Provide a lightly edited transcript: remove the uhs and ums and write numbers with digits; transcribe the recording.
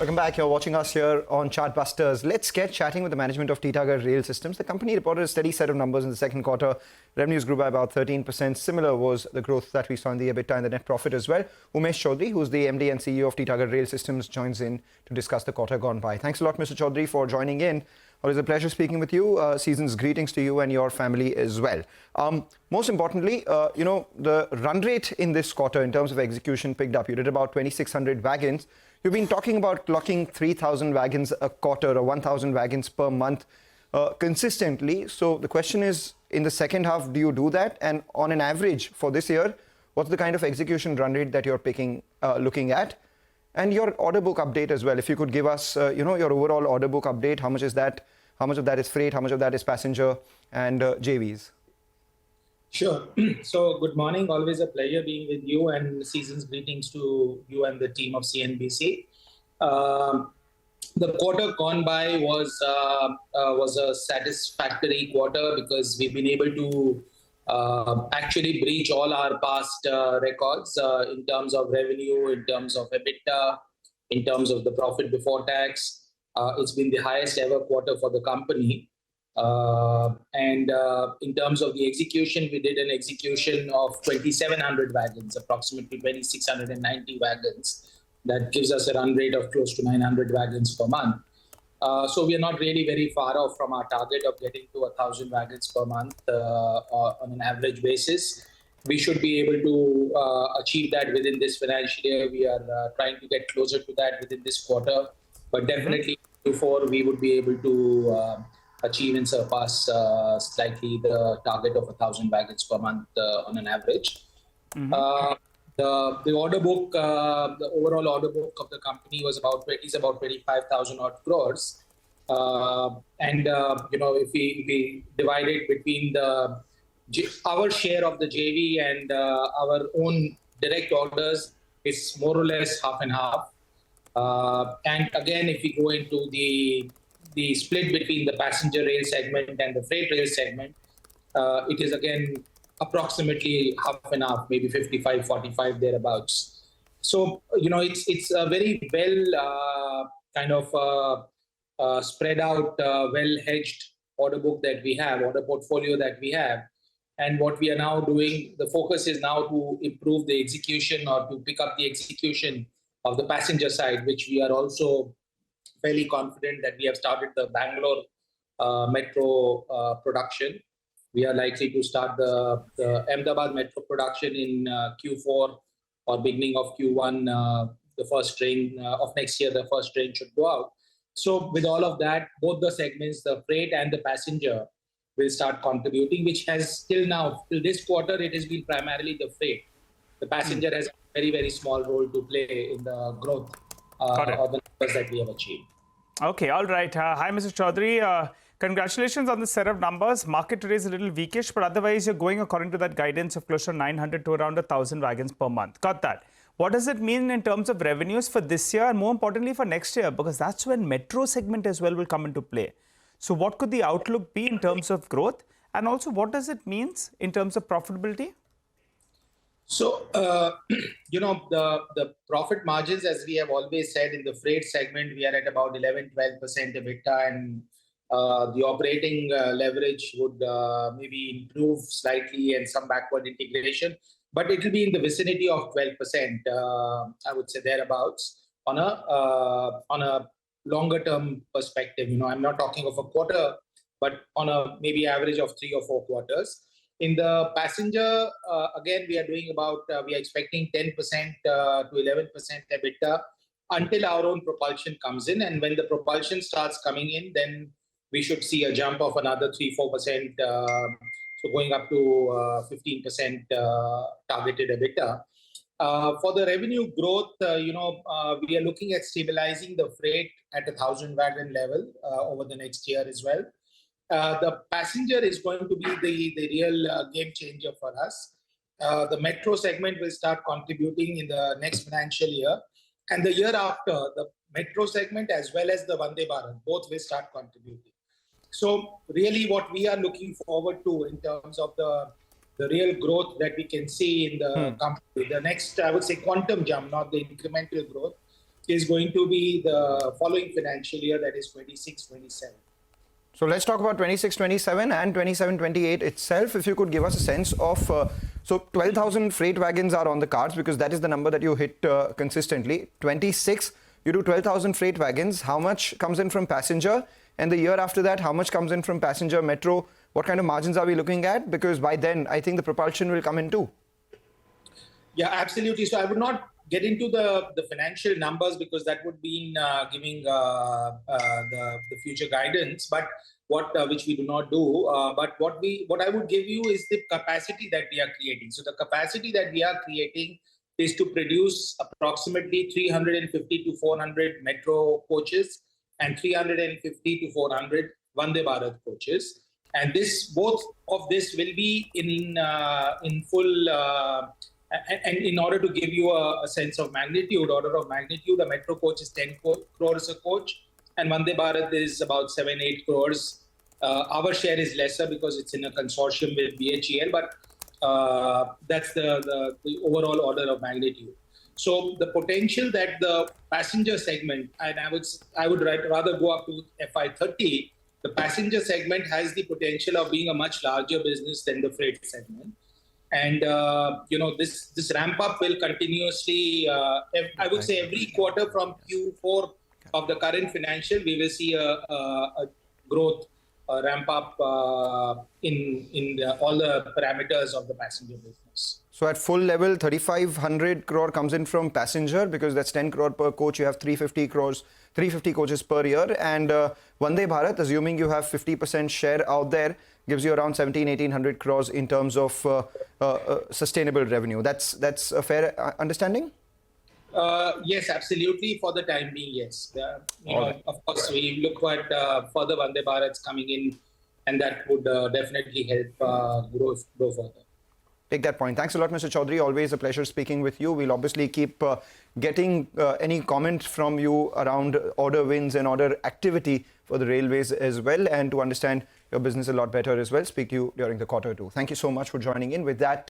Welcome back. You're watching us here on Chartbusters. Let's get chatting with the management of Titagarh Rail Systems. The company reported a steady set of numbers in the second quarter. Revenues grew by about 13%. Similar was the growth that we saw in the EBITDA and the net profit as well. Umesh Chowdhary, who's the MD and CEO of Titagarh Rail Systems, joins in to discuss the quarter gone by. Thanks a lot, Mr. Chowdhary, for joining in. Always a pleasure speaking with you. Season's greetings to you and your family as well. Most importantly, the run rate in this quarter in terms of execution picked up. You did about 2,600 wagons. You've been talking about clocking 3,000 wagons a quarter or 1,000 wagons per month consistently. So the question is, in the second half, do you do that? And on an average for this year, what's the kind of execution run rate that you're looking at? And your order book update as well. If you could give us, your overall order book update, how much is that? How much of that is freight? How much of that is passenger and JVs? Sure. So good morning. Always a pleasure being with you, and season's greetings to you and the team of CNBC. The quarter gone by was a satisfactory quarter because we've been able to actually breach all our past records in terms of revenue, in terms of EBITDA, in terms of the profit before tax. It's been the highest ever quarter for the company. And in terms of the execution, we did an execution of 2,700 wagons, approximately 2,690 wagons. That gives us a run rate of close to 900 wagons per month. So we are not really very far off from our target of getting to 1,000 wagons per month on an average basis. We should be able to achieve that within this financial year. We are trying to get closer to that within this quarter, but definitely before we would be able to achieve and surpass slightly the target of 1,000 wagons per month on an average. The order book, the overall order book of the company was about 25,000 odd crores. If we divide it between our share of the JV and our own direct orders, it's more or less half and half. And again, if we go into the split between the passenger rail segment and the freight rail segment, it is again approximately half and half, maybe 55-45 thereabouts. So it's a very well spread out, well hedged order book that we have, order portfolio that we have. And what we are now doing, the focus is now to improve the execution or to pick up the execution of the passenger side, which we are also fairly confident that we have started the Bangalore metro production. We are likely to start the Ahmedabad metro production in Q4 or beginning of Q1. The first train of next year, the first train should go out. So with all of that, both the segments, the freight and the passenger, will start contributing, which has till this quarter, it has been primarily the freight. The passenger has a very, very small role to play in the growth of the numbers that we have achieved. Okay, all right. Hi, Mr. Chowdhary. Congratulations on the set of numbers. Market today is a little weakish, but otherwise you're going according to that guidance of close to 900 to around 1,000 wagons per month. Got that. What does it mean in terms of revenues for this year and more importantly for next year? Because that's when metro segment as well will come into play. So what could the outlook be in terms of growth? And also what does it mean in terms of profitability? So, the profit margins, as we have always said, in the freight segment, we are at about 11-12% EBITDA, and the operating leverage would maybe improve slightly and some backward integration, but it will be in the vicinity of 12%, I would say thereabouts, on a longer term perspective. I'm not talking of a quarter, but on a maybe average of 3 or 4 quarters. In the passenger, again, we are expecting 10% to 11% EBITDA until our own propulsion comes in. And when the propulsion starts coming in, then we should see a jump of another 3-4%, so going up to 15% targeted EBITDA. For the revenue growth, we are looking at stabilizing the freight at 1,000 wagon level over the next year as well. The passenger is going to be the real game changer for us. The metro segment will start contributing in the next financial year. And the year after, the metro segment as well as the Vande Bharat, both will start contributing. So really what we are looking forward to in terms of the real growth that we can see in the company, the next, I would say, quantum jump, not the incremental growth, is going to be the following financial year, that is 26-27. So let's talk about 26-27 and 27-28 itself. If you could give us a sense of, so 12,000 freight wagons are on the cards because that is the number that you hit consistently. 26, you do 12,000 freight wagons. How much comes in from passenger? And the year after that, how much comes in from passenger metro? What kind of margins are we looking at? Because by then, I think the propulsion will come in too. Yeah, absolutely. So I would not get into the financial numbers because that would be giving the future guidance, but which we do not do. But what I would give you is the capacity that we are creating. So the capacity that we are creating is to produce approximately 350 to 400 metro coaches and 350 to 400 Vande Bharat coaches. And both of this will be in full. And in order to give you a sense of magnitude, order of magnitude, a metro coach is 10 crores a coach, and Vande Bharat is about 7-8 crores. Our share is lesser because it's in a consortium with BHEL, but that's the overall order of magnitude. So the potential that the passenger segment, and I would rather go up to FY30, the passenger segment has the potential of being a much larger business than the freight segment. And, this ramp up will continuously, I would say every quarter from Q4 of the current financial, we will see a growth ramp up in all the parameters of the passenger business. So at full level, 3,500 crore comes in from passenger because that's 10 crore per coach. You have 350 coaches per year. And Vande Bharat, assuming you have 50% share out there, gives you around 1,700-1,800 crores in terms of sustainable revenue. That's a fair understanding? Yes, absolutely. For the time being, yes. Of course, we look at further Vande Bharats coming in, and that would definitely help grow further. Take that point. Thanks a lot, Mr. Chowdhary. Always a pleasure speaking with you. We'll obviously keep getting any comment from you around order wins and order activity for the railways as well, and to understand your business a lot better as well. Speak to you during the quarter two. Thank you so much for joining in. With that,